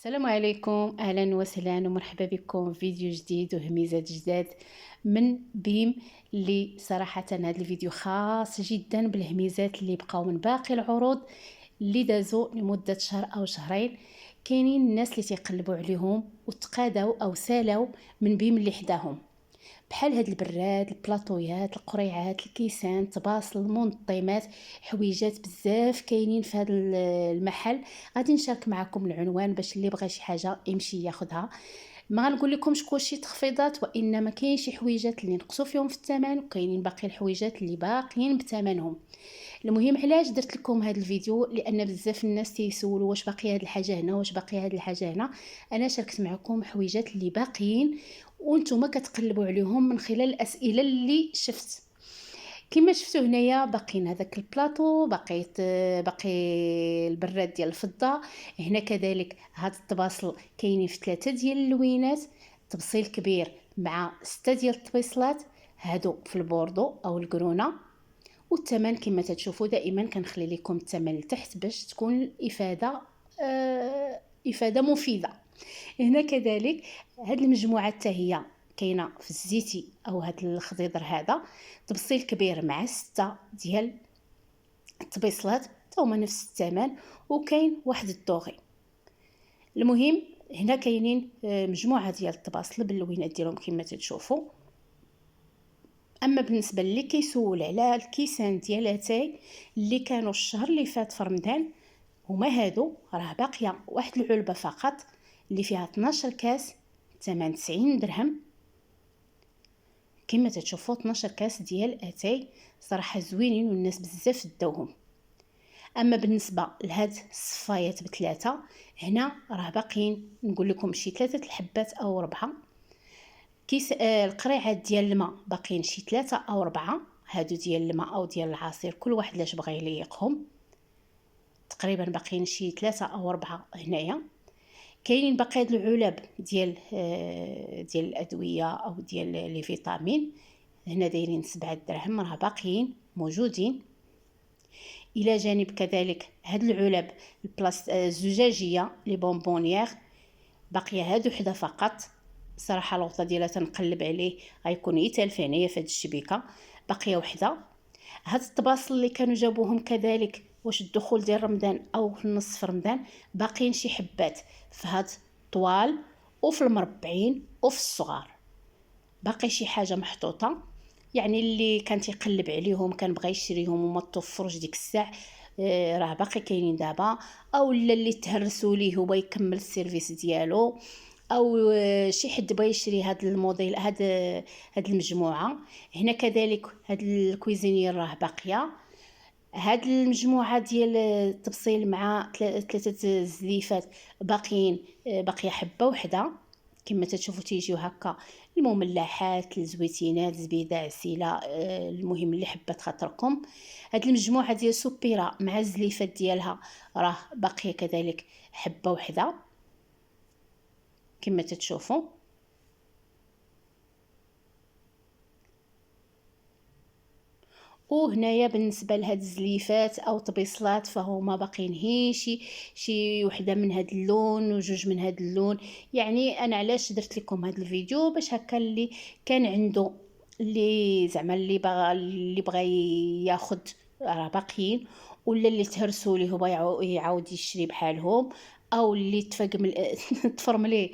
السلام عليكم، اهلا وسهلا ومرحبا بكم في فيديو جديد وهميزات جداد من بيم. اللي صراحه هذا الفيديو خاص جدا بالهميزات اللي بقاو من باقي العروض اللي دازوا لمده شهر او شهرين. كاينين الناس اللي تيقلبوا عليهم وتقاداو او سالاو من بيم اللي حداهم، بحال هاد البراد، البلاطويات، القريعات، الكيسان، طباصل، المنظمات، حويجات بزاف كاينين في هذا المحل. غادي نشارك معكم العنوان باش اللي بغى شي حاجه يمشي ياخذها. ما غنقول لكمش كلشي تخفيضات، وانما كاين شي حويجات اللي نقصوا فيهم في الثمن، وكاينين باقي الحويجات اللي باقيين بثمنهم. المهم علاش درت لكم هذا الفيديو؟ لان بزاف الناس تيسولوا واش باقي هذه الحاجه هنا، واش باقي هذه الحاجه هنا. انا شاركت معكم حويجات اللي باقيين وانتم كتقلبوا عليهم من خلال الاسئله اللي شفت. كما شفتوا هنايا باقيين هذاك البلاطو، باقي البراد ديال الفضه. هنا كذلك هاد الطباصل كاينين في 3 ديال اللوينات، تبصيل كبير مع 6 ديال الطبيصلات، هادو في البوردو او الكرونه. والثمن كما تشوفوا دائما كنخلي لكم الثمن لتحت باش تكون الافاده افاده مفيده. هنا كذلك هاد المجموعه حتى هي كاينه في الزيتي او هاد الخضيضر هذا، تبصيل كبير مع 6 ديال الطبيصلات هما نفس الثمن، وكاين واحد الدوغي. المهم هنا كاينين مجموعه ديال الطباصل باللوينات ديالهم كما تشوفوا. اما بالنسبه اللي كيسول على الكيسان ديال اتاي اللي كانوا الشهر اللي فات في رمضان، هما هادو راه باقيه واحد العلبه فقط اللي فيها 12 كاس، ثمن 90 درهم. كما تشوفوا 12 كاس ديال اتاي صراحه زوينين والناس بزاف داوهم. اما بالنسبه لهاد الصفايات بثلاثه، هنا راه باقيين نقول لكم شي 3 الحبات او 4 كيس. القريعات ديال الماء باقيين شي 3 او 4، هادو ديال الماء او ديال العصير كل واحد لاش بغى يليقهم. تقريبا باقيين شي 3 او 4 هنايا. كاينين باقي هاد العلب ديال الادويه او ديال لي فيتامين، هنا دايرين 7 دراهم، راه باقيين موجودين. الى جانب كذلك هاد العلب الزجاجيه لي بونبونيير، باقيه هادو حدا فقط. صراحه الوطه ديالها تنقلب عليه غيكون يتالف هنايا في هاد الشبيكه، باقيه وحده. هاد الطباصل اللي كانوا جابوهم كذلك واش الدخول ديال رمضان او في نصف رمضان، باقيين شي حبات في هاد الطوال وفي المربعين وفي الصغار. باقي شي حاجه محطوطه، يعني اللي كان تيقلب عليهم كان بغى يشريهم وما توفروش ديك الساعه، راه باقي كاينين دابا. او اللي تهرسوا ليه هو يكمل السيرفيس ديالو، او شي حد بغى يشري هاد الموديل هاد المجموعه. هنا كذلك هاد الكويزينير راه باقيه. هاد المجموعه ديال التبصيل مع 3 زليفات باقيين، باقيه حبه وحده. كما تشوفوا تيجيو هكا المملحات، الزويتينات، زبيده، عسيله، المهم اللي حبت خاطركم. هاد المجموعه ديال سوبيرا مع الزليفات ديالها راه باقيه كذلك حبه وحده كما تشوفوا. وهنايا بالنسبه لهاد الزليفات او طبيصلات فهما باقيين هي شي وحده من هاد اللون وجوج من هاد اللون. يعني انا علاش درت لكم هاد الفيديو؟ باش هكا اللي كان عنده، اللي زعما اللي بغى ياخذ راه باقيين، ولا اللي تهرسوا ليه هو يعاود يشري بحالهم، او اللي تفرمليه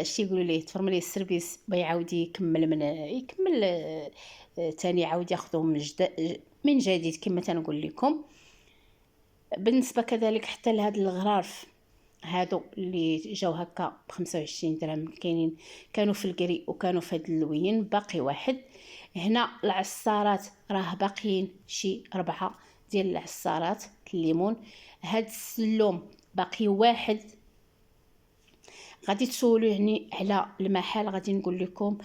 اش يقولوا ليه، تفرمليه السيرفيس بيعاود يكمل تاني يعاود ياخذهم من جديد كما تنقول لكم. بالنسبه كذلك حتى لهاد الغرارف هادو اللي جاو هكا ب 25 درهم، كانوا في الكري وكانوا في هاد اللوين، باقي واحد. هنا العصارات راه باقيين شي 4 ديال العصارات الليمون. هاد السلوم باقي واحد. غادي تسولوا يعني على المحل، غادي نقول لكم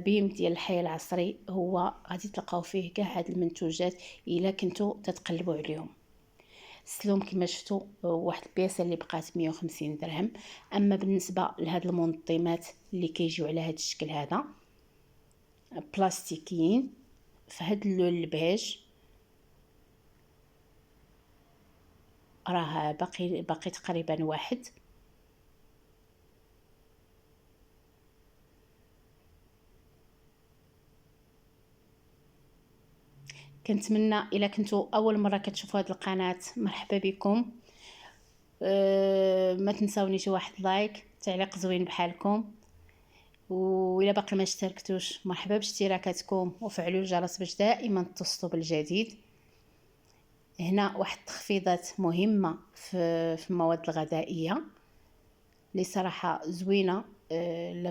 بيم ديال الحي العصري، هو غادي تلقاو فيه كاع هاد المنتوجات الا كنتو تتقلبوا عليهم. السلوم كما شفتوا واحد البياسه اللي بقات 150 درهم. اما بالنسبه لهاد المنظمات اللي كيجيو على هاد الشكل هذا بلاستيكيين في هاد اللون البيج، راه باقي تقريبا واحد. كنتمنى الا كنتو اول مره كتشوفوا هذه القناه مرحبا بكم. ما تنساونيش واحد لايك، تعليق زوين بحالكم، وإلا باقي ما اشتركتوش مرحبا باشتراكاتكم، وفعلوا الجرس باش دائما توصلوا بالجديد. هنا واحد التخفيضات مهمه في المواد الغذائيه اللي صراحه زوينه، لا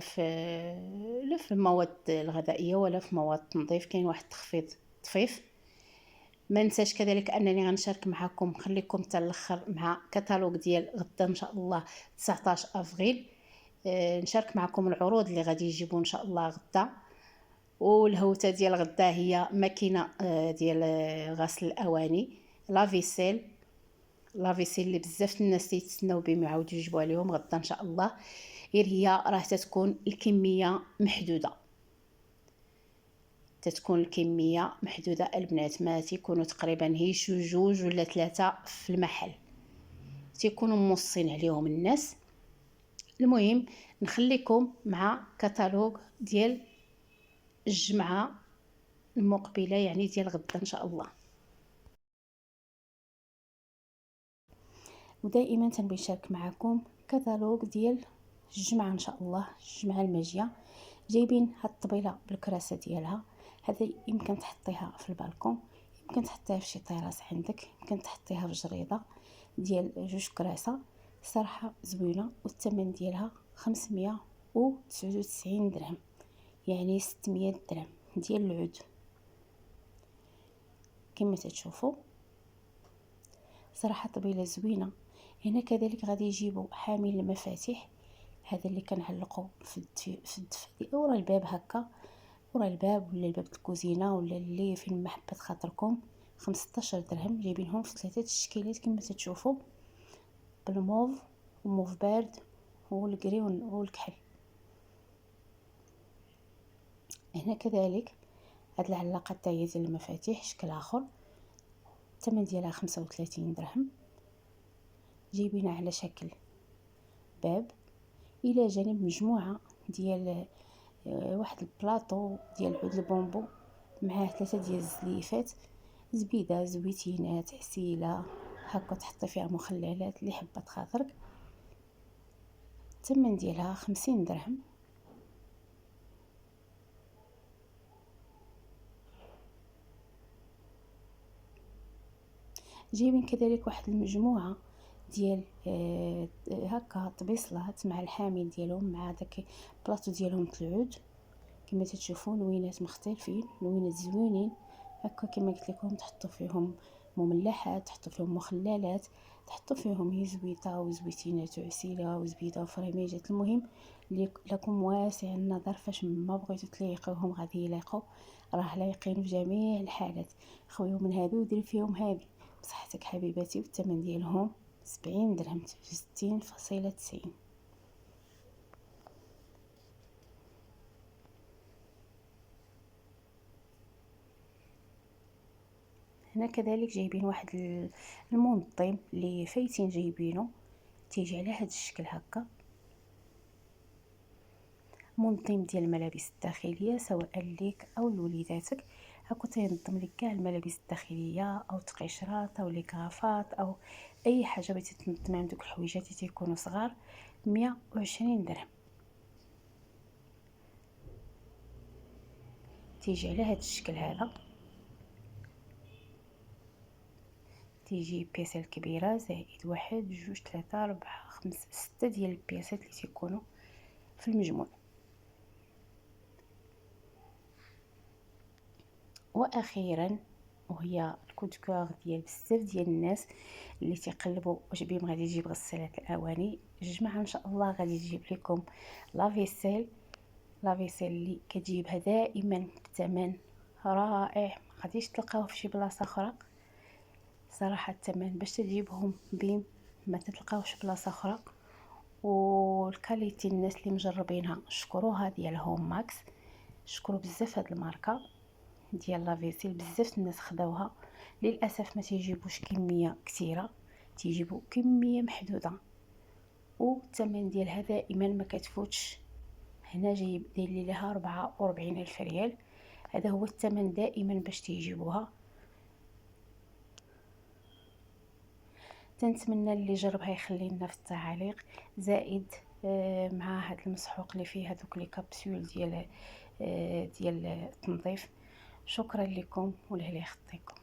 في المواد الغذائيه ولا في مواد التنظيف كاين واحد التخفيض طفيف. ما ننساش كذلك انني غنشارك معكم، خليكم حتى الاخر مع كتالوج ديال غدا ان شاء الله 19 افريل. نشارك معكم العروض اللي غادي يجيبوا ان شاء الله غدا. والهوته ديال غدا هي ماكينه ديال غسل الاواني لافيسيل اللي بزاف الناس تيتسناو بهم يعاودوا يجيبوها لهم غدا ان شاء الله. غير هي راه تتكون الكميه محدوده، البنات ما تيكونوا تقريبا هيش جوج ولا ثلاثه في المحل، تيكونوا موصين عليهم الناس. المهم نخليكم مع كتالوج ديال الجمعه المقبله، يعني ديال غدا ان شاء الله. ودائما تنبغي نشارك معكم كتالوج ديال الجمعه ان شاء الله، الجمعه الماجيه. جايبين هاد الطبيله بالكراسه ديالها، هذا يمكن تحطيها في البالكون، يمكن تحطيها في شي طراس عندك، يمكن تحطيها في جريده ديال 2 كراسه. صراحه زوينه، والثمن ديالها 599 درهم، يعني 600 درهم ديال العود كما تشوفوا. صراحه طبيله زوينه. هنا كذلك غادي يجيبوا حامل المفاتيح، هذا اللي كنعلقوا في الدفا ورا الباب هكا، ورا الباب ولا الباب الكوزينه ولا اللي فين محبه خاطركم. 15 درهم. جايبينهم في 3 تشكيلات كما تشوفوا، بالموف وموف بارد والكري والكحل. هنا كذلك هاد العلاقه تاهي ديال المفاتيح شكل اخر، الثمن ديالها 35 درهم. جايبينها على شكل باب، الى جانب مجموعه ديال واحد البلاطو ديال عود البومبو معاه 3 ديال الزليفات، زبيده، زويتينات، عسيله هكا تحطي فيها مخللات اللي حبت خاطرك. الثمن ديالها 50 درهم. جايبين كذلك واحد المجموعه ديال هكا طبيصلات مع الحامل ديالهم، مع داك البلاطو ديالهم العود كما تشوفون، لوينات مختلفين، لوينات زوينين هكا كما قلت لكم. تحطوا فيهم مملحات، تحطوا فيهم مخللات، تحطوا فيهم يزويطه وزويتينات وعسيله وزبيده وفريميجات. المهم لكم واسع النظر، فاش ما بغيتو تليقوهم غادي يلاقوا، راه لايقين في جميع الحالات. خويو من هادو ودير فيهم هادي بصحتك حبيباتي. والثمن ديالهم 70 درهم، 60.90. هنا كذلك جايبين واحد المنظم اللي فايتين جايبينه، تيجي على هذا الشكل هكا، منظم ديال الملابس الداخليه سواء ليك او لوليداتك. هاكا تينظم لك كاع الملابس الداخليه او التقشرات او لي كرافات او اي حاجه بغيتي تنظمي عندك الحويجات اللي تيكونوا صغار. 120 درهم. تيجي على هذا الشكل هذا، تيجي بياسه الكبيره زائد 1 2 3 4 5 6 ديال البياسات اللي تيكونوا في المجموع. واخيرا وهي الكودكور ديال بزاف ديال الناس اللي تيقلبوا واش بهم غادي يجيب غسالة الاواني، الجمعه ان شاء الله غادي تجيب لكم لافيسيل اللي كتجيبها دائما بثمن رائع، ما غاديش تلقاوه في شي بلاصه اخرى. صراحه الثمن باش تجيبهم بهم ما تلقاوش بلاصه اخرى. والكاليتي الناس اللي مجربينها شكروها ديال هوم ماكس، شكروا بزاف هاد الماركه ديال لافيسيل. بزاف الناس خداوها، للاسف ما تيجيبوش كميه كثيره، تيجيبوا كميه محدوده، والثمن ديالها دائما ما كتفوتش. هنا جايب داير لها 44,000 ريال، هذا هو الثمن دائما باش تيجيبوها. تنتمنى اللي جربها يخلي لنا في التعاليق، زائد مع هذا المسحوق اللي فيه هذوك لي كابسول ديال التنظيف. شكرا لكم ولله يخطيكم.